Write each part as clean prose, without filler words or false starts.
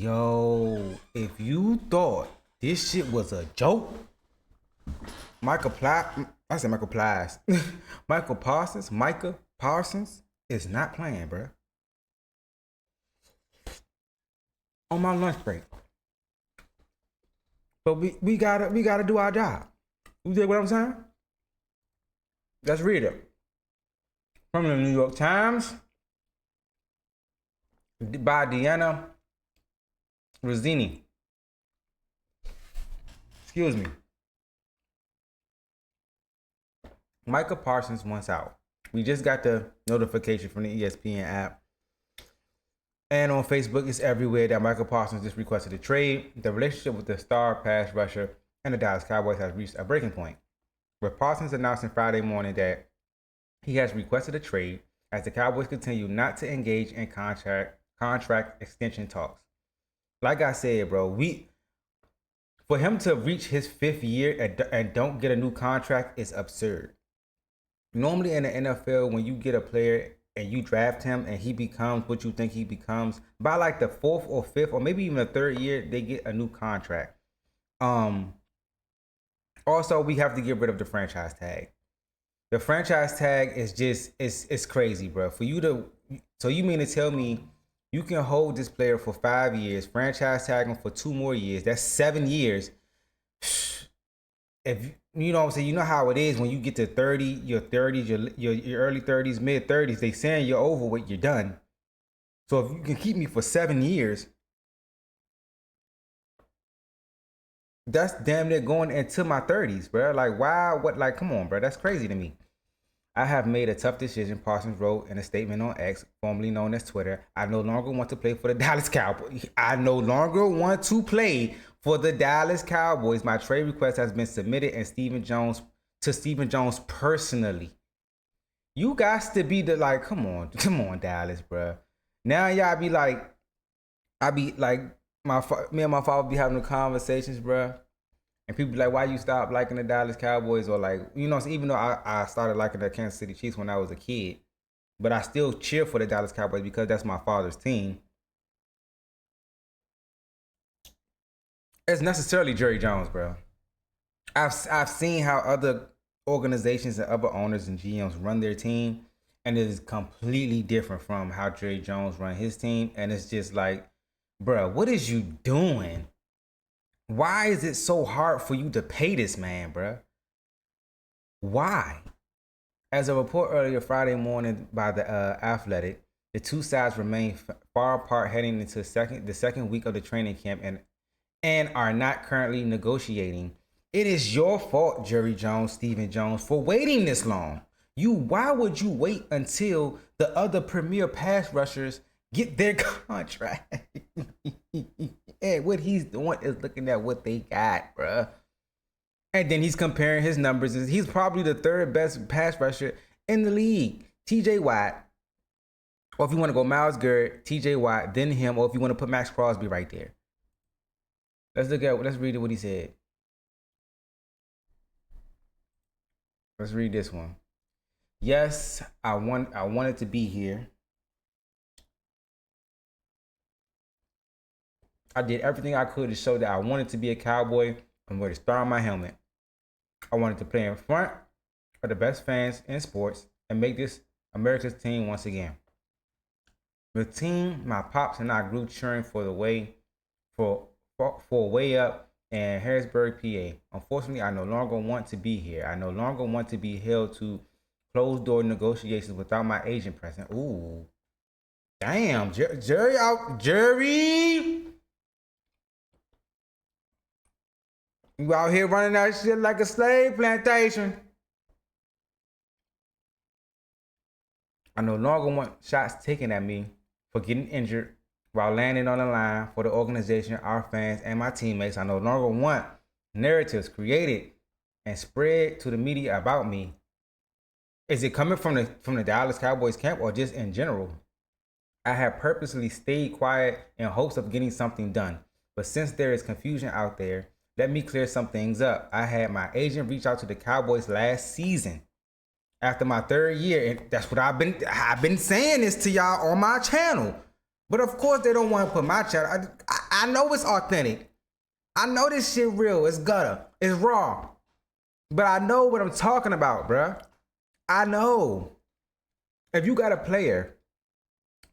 Yo, if you thought this shit was a joke, Micah Parsons is not playing, bro. On my lunch break. But we gotta do our job. You dig what I'm saying? Let's read it. From the New York Times by Deanna Rossini. Excuse me. Micah Parsons wants out. We just got the notification from the ESPN app. And on Facebook, it's everywhere that Micah Parsons just requested a trade. The relationship with the star pass rusher and the Dallas Cowboys has reached a breaking point, with Parsons announcing Friday morning that he has requested a trade as the Cowboys continue not to engage in contract extension talks. Like I said, bro, for him to reach his 5th year and don't get a new contract is absurd. Normally in the NFL, when you get a player and you draft him and he becomes what you think he becomes, by like the 4th or 5th or maybe even the 3rd year, they get a new contract. Also, we have to get rid of the franchise tag. The franchise tag is just it's crazy, bro. So you mean to tell me you can hold this player for 5 years, franchise tag him for 2 more years? That's 7 years. If you know what I'm saying, you know how it is when you get to 30, your 30s, your early 30s, mid 30s, they saying you're over with, you're done. So if you can keep me for 7 years, that's damn near going into my 30s, bro. Like, why? What? Like, come on, bro. That's crazy to me. I have made a tough decision, Parsons wrote in a statement on X, formerly known as Twitter. I no longer want to play for the Dallas Cowboys. I no longer want to play for the Dallas Cowboys. My trade request has been submitted and Stephen Jones personally. You guys to be the like, come on, Dallas, bro. Now y'all be like, me and my father be having the conversations, bro. And people be like, why you stop liking the Dallas Cowboys? Or like, you know, even though I started liking the Kansas City Chiefs when I was a kid, but I still cheer for the Dallas Cowboys because that's my father's team. It's necessarily Jerry Jones, bro. I've seen how other organizations and other owners and GMs run their team, and it is completely different from how Jerry Jones run his team. And it's just like, bro, what is you doing? Why is it so hard for you to pay this man, bro? Why? As a report earlier Friday morning by the Athletic, the two sides remain far apart heading into the second week of the training camp and are not currently negotiating. It is your fault, Jerry Jones, Stephen Jones, for waiting this long. Why would you wait until the other premier pass rushers get their contract? And what he's doing is looking at what they got, bruh. And then he's comparing his numbers. He's probably the 3rd best pass rusher in the league. TJ Watt. Or if you want to go Myles Garrett, TJ Watt, then him. Or if you want to put Max Crosby right there. Let's read what he said. Let's read this one. Yes, I wanted to be here. I did everything I could to show that I wanted to be a Cowboy and where to star on my helmet. I wanted to play in front of the best fans in sports and make this America's team once again. The team, my pops and I grew cheering for a way up in Harrisburg, PA. Unfortunately, I no longer want to be here. I no longer want to be held to closed-door negotiations without my agent present. Ooh. Damn, Jerry! You out here running that shit like a slave plantation. I no longer want shots taken at me for getting injured while landing on the line for the organization, our fans, and my teammates. I no longer want narratives created and spread to the media about me. Is it coming from the Dallas Cowboys camp or just in general? I have purposely stayed quiet in hopes of getting something done. But since there is confusion out there, let me clear some things up. I had my agent reach out to the Cowboys last season after my 3rd year, and that's what I've been saying this to y'all on my channel. But of course, they don't want to put my channel. I know it's authentic. I know this shit real. It's gutter. It's raw. But I know what I'm talking about, bruh. I know. If you got a player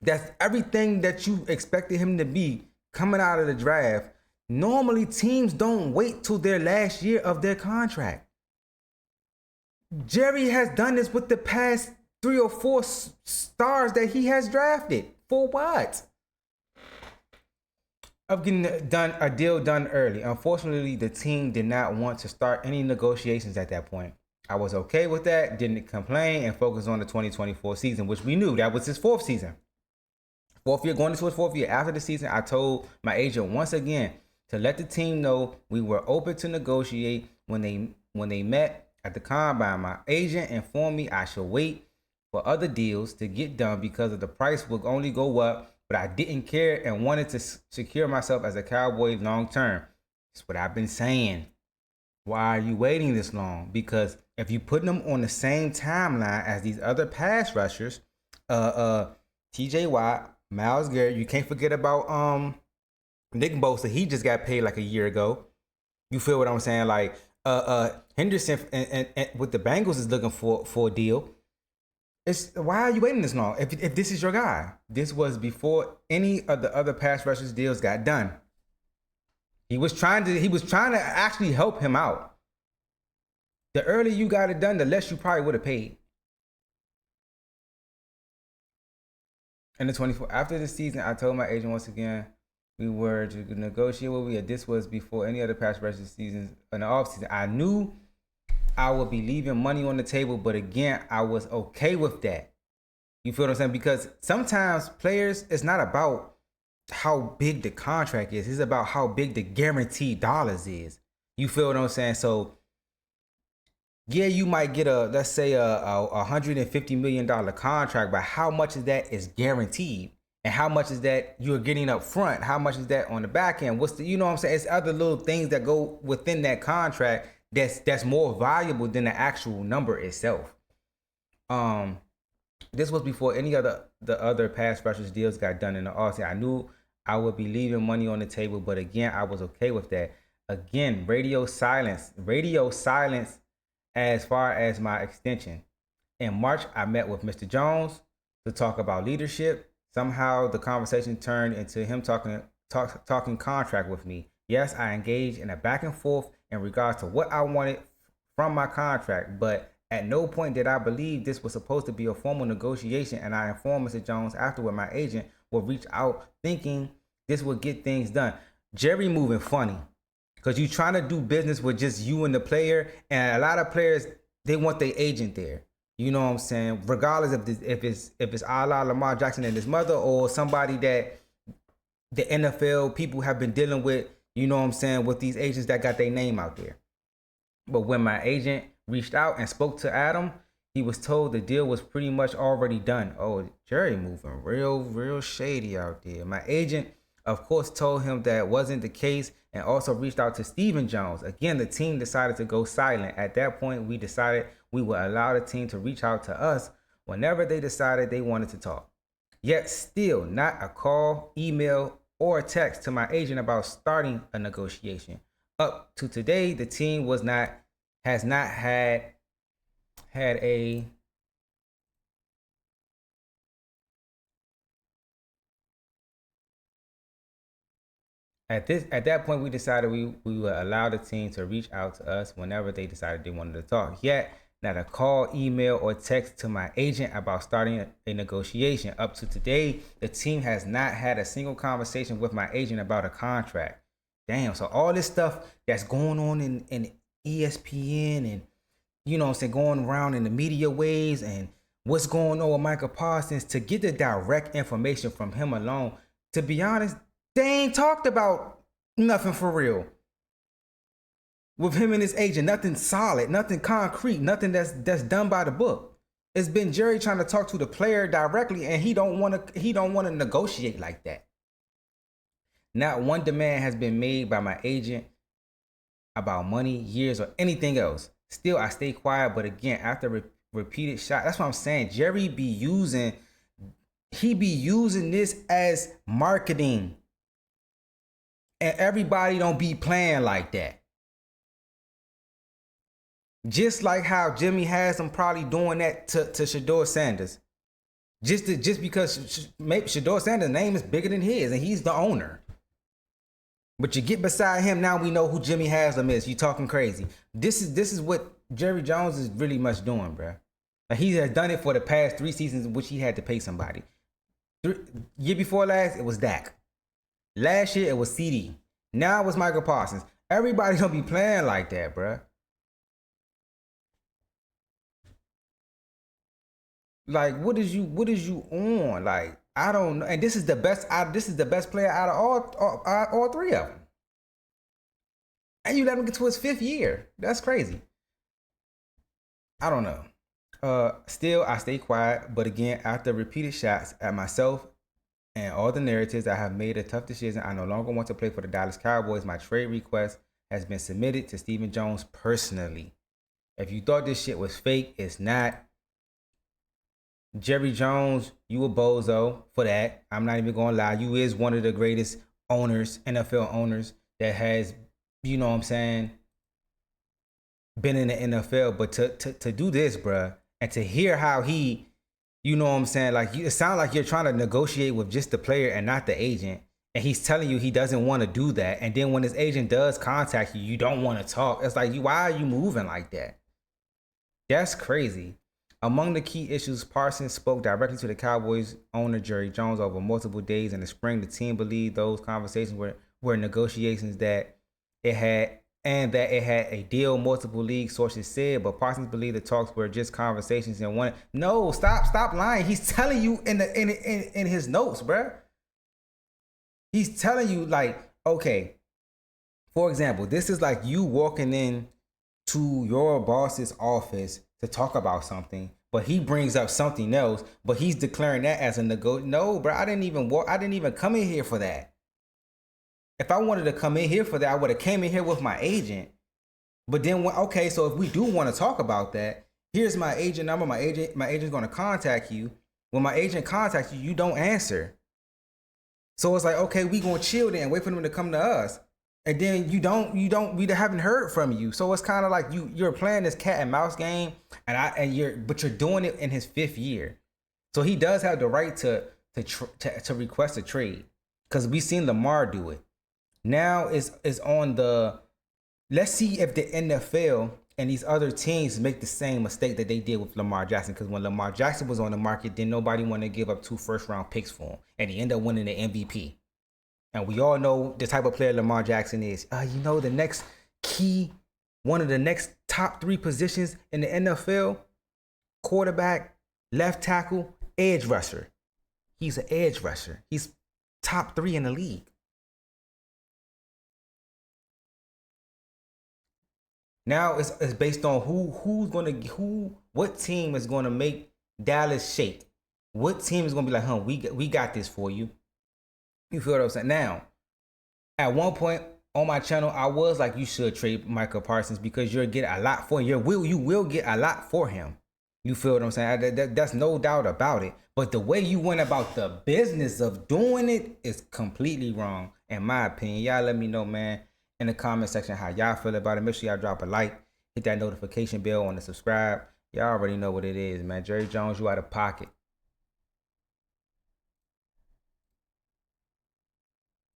that's everything that you expected him to be coming out of the draft, normally teams don't wait till their last year of their contract. Jerry has done this with the past 3 or 4 stars that he has drafted. For what? Of getting a deal done early. Unfortunately, the team did not want to start any negotiations at that point. I was okay with that, didn't complain, and focused on the 2024 season, which we knew that was his 4th season. 4th year, going into his 4th year. After the season, I told my agent once again to let the team know we were open to negotiate. When they met at the combine, my agent informed me I should wait for other deals to get done because of the price will only go up. But I didn't care and wanted to secure myself as a Cowboy long term. That's what I've been saying. Why are you waiting this long? Because if you put them on the same timeline as these other pass rushers, TJ Watt, Myles Garrett, you can't forget about Nick Bosa. He just got paid like a year ago. You feel what I'm saying? Like Henderson and with the Bengals is looking for a deal. Why are you waiting this long? If this is your guy, this was before any of the other pass rushers deals got done. He was trying to actually help him out. The earlier you got it done, the less you probably would have paid. In the 24 after the season, I told my agent once again we were to negotiate what we had. This was before any other pass rushers seasons in the offseason. I knew I would be leaving money on the table, but again, I was okay with that. You feel what I'm saying? Because sometimes players, it's not about how big the contract is. It's about how big the guaranteed dollars is. You feel what I'm saying? So, yeah, you might get let's say a $150 million contract, but how much of that is guaranteed? And how much is that you're getting up front? How much is that on the back end? You know what I'm saying? It's other little things that go within that contract that's more valuable than the actual number itself. This was before any the other pass rushers deals got done in the offseason. I knew I would be leaving money on the table, but again, I was okay with that. Again, radio silence as far as my extension. In March, I met with Mr. Jones to talk about leadership. Somehow the conversation turned into him talking contract with me. Yes, I engaged in a back and forth in regards to what I wanted from my contract, but at no point did I believe this was supposed to be a formal negotiation, and I informed Mr. Jones afterward my agent will reach out thinking this would get things done. Jerry moving funny because you trying to do business with just you and the player, and a lot of players, they want their agent there. You know what I'm saying? Regardless if it's a la Lamar Jackson and his mother or somebody that the NFL people have been dealing with, you know what I'm saying, with these agents that got their name out there. But when my agent reached out and spoke to Adam, he was told the deal was pretty much already done. Oh, Jerry moving real shady out there. My agent, of course, told him that wasn't the case and also reached out to Stephen Jones. Again, the team decided to go silent. At that point, we decided we would allow the team to reach out to us whenever they decided they wanted to talk. Yet still, not a call, email, or a text to my agent about starting a negotiation. Up to today, the team has not had a at that point we decided we would allow the team to reach out to us whenever they decided they wanted to talk. Yet not a call, email, or text to my agent about starting a negotiation. Up to today, the team has not had a single conversation with my agent about a contract. Damn, so all this stuff that's going on in ESPN and, you know what I'm saying, going around in the media waves and what's going on with Micah Parsons, to get the direct information from him alone, to be honest, they ain't talked about nothing for real. With him and his agent, nothing solid, nothing concrete, nothing that's done by the book. It's been Jerry trying to talk to the player directly, and he don't want to negotiate like that. Not one demand has been made by my agent about money, years, or anything else. Still, I stay quiet, but again, after repeated shots, that's what I'm saying. Jerry be using this as marketing. And everybody don't be playing like that. Just like how Jimmy has them probably doing that to Shedeur Sanders. Just because maybe Shedeur Sanders' name is bigger than his and he's the owner. But you get beside him, now we know who Jimmy Haslam is. You talking crazy. This is what Jerry Jones is really much doing, bro. Like he has done it for the past 3 seasons in which he had to pay somebody. Year before last, it was Dak. Last year, it was CD. Now it was Micah Parsons. Everybody don't be playing like that, bro. Like, what is you on? Like, I don't know. And this is the best. This is the best player out of all 3 of them. And you let him get to his 5th year. That's crazy. I don't know. Still, I stay quiet. But again, after repeated shots at myself and all the narratives, I have made a tough decision. I no longer want to play for the Dallas Cowboys. My trade request has been submitted to Stephen Jones personally. If you thought this shit was fake, it's not. Jerry Jones, you a bozo for that. I'm not even gonna lie. You is one of the greatest owners, NFL owners, that has, you know what I'm saying, been in the NFL. But to do this, bruh, and to hear how he, you know what I'm saying, like it sounds like you're trying to negotiate with just the player and not the agent. And he's telling you he doesn't want to do that. And then when his agent does contact you, you don't want to talk. It's like, why are you moving like that? That's crazy. Among the key issues, Parsons spoke directly to the Cowboys owner Jerry Jones over multiple days in the spring. The team believed those conversations were negotiations that it had a deal, multiple league sources said, but Parsons believed the talks were just conversations and one. No, stop lying. He's telling you in his notes, bruh. He's telling you, like, okay, for example, this is like you walking in to your boss's office to talk about something, but he brings up something else, but he's declaring that as a No, bro, I didn't even come in here for that. If I wanted to come in here for that, I would have came in here with my agent. But then, okay, so if we do want to talk about that, here's my agent number. My agent's going to contact you. When my agent contacts you, you don't answer. So it's like, okay, we going to chill there and wait for them to come to us. And then we haven't heard from you. So it's kind of like you're playing this cat and mouse game, but you're doing it in his 5th year. So he does have the right to request a trade, because we seen Lamar do it. Now it's on the, let's see if the NFL and these other teams make the same mistake that they did with Lamar Jackson. Because when Lamar Jackson was on the market, then nobody wanted to give up 2 first-round picks for him, and he ended up winning the MVP. And we all know the type of player Lamar Jackson is. One of the next top 3 positions in the NFL, quarterback, left tackle, edge rusher. He's an edge rusher. He's top 3 in the league. Now it's based on what team is gonna make Dallas shake. What team is gonna be like, we got this for you. You feel what I'm saying? Now, at one point on my channel, I was like, you should trade Micah Parsons because you'll get a lot for him. You will get a lot for him. You feel what I'm saying? That's no doubt about it. But the way you went about the business of doing it is completely wrong, in my opinion. Y'all let me know, man, in the comment section how y'all feel about it. Make sure y'all drop a like, hit that notification bell on the subscribe. Y'all already know what it is, man. Jerry Jones, you out of pocket.